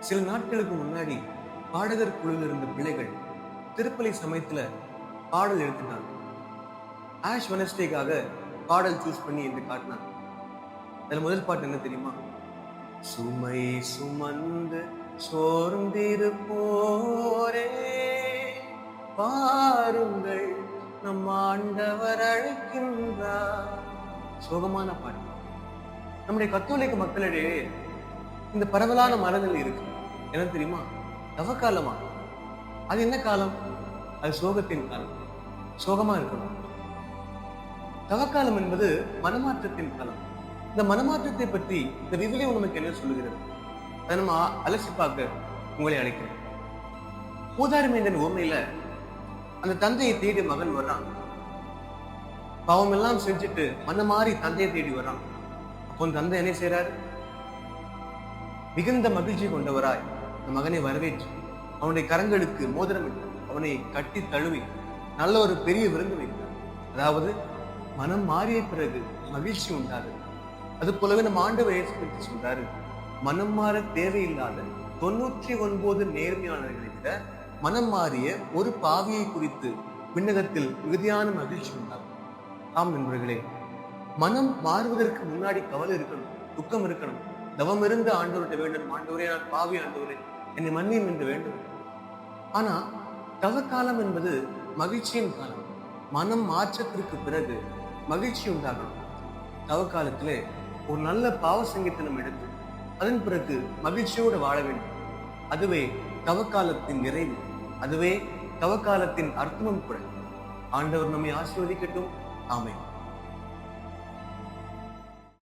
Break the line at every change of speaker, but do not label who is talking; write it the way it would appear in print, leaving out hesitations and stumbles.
சில நாட்களுக்கு முன்னாடி பாடகர் குழுவில் இருந்த பிள்ளைகள் திருப்பலி சமயத்துல பாடல் எடுத்துட்டாங்க. ஆஷ் வெனஸ்டேக்காக பாடல் சூஸ் பண்ணி என்று காட்டினாங்க. அதுல முதல் பாட்டு என்ன தெரியுமா? சுமை சுமந்து சோர்ந்திருப்போரே பாருங்கள், நம் ஆண்டவர் அழைக்கின்றார். சோகமான பாட்டு. நம்முடைய கத்தோலிக்க மக்களிடையே இந்த பரவலான மரங்கள் இருக்கு. என்ன தெரியுமா? தவக்காலமா. அது என்ன காலம்? அது சோகத்தின் காலம். சோகமா இருக்கணும். தவக்காலம் என்பது மனமாற்றத்தின் காலம். இந்த மனமாற்றத்தை பற்றி இந்த விவிலியம் நமக்கு என்ன சொல்லுகிறது? அதை நம்ம அலசி பார்க்க உங்களை அழைக்கிறேன். ஊதாரி மைந்தன் உண்மையில அந்த தந்தையை தேடி மகன் வர்றான். பாவம் எல்லாம் செஞ்சுட்டு மன மாறி தந்தையை தேடி வர்றான். அப்போ தந்தை என்ன செய்யறாரு? மிகுந்த மகிழ்ச்சி கொண்டவராய் அந்த மகனை வரவேற்று அவனுடைய கரங்களுக்கு மோதிரமிட்டு அவனை கட்டி தழுவி நல்ல ஒரு பெரிய விருந்து வைத்தார். அதாவது மனம் மாறிய பிறகு மகிழ்ச்சி உண்டாது. அது போலவே நம்ம ஆண்டவர் இயேசு கிறிஸ்து சொல்றாரு, மனம் மாற தேவையில்லாத 99 நேர்மையானவர்களை விட மனம் மாறிய ஒரு பாவியை குறித்து விண்ணகத்தில் மிகுதியான மகிழ்ச்சி உண்டாகும். ஆம் நண்பர்களே, மனம் மாறுவதற்கு முன்னாடி கவலை இருக்கணும், துக்கம் இருக்கணும். தவம் இருந்து ஆண்டவர்கிட்ட வேண்டும், ஆண்டவரே நான் பாவி, ஆண்டவரே என்னை மன்னியும் என்று வேண்டும். ஆனா தவக்காலம் என்பது மகிழ்ச்சியின் காலம். மனம் மாற்றத்திற்கு பிறகு மகிழ்ச்சி உண்டாகணும். தவக்காலத்திலே ஒரு நல்ல பாவ சங்கீதனம் எடுத்து அதன் பிறகு மகிழ்ச்சியோடு வாழ வேண்டும். அதுவே தவக்காலத்தின் நிறைவு. அதுவே தவக்காலத்தின் அர்த்தமும் கூட. ஆண்டவர் நம்மை ஆசீர்வதிக்கட்டும். ஆமென்.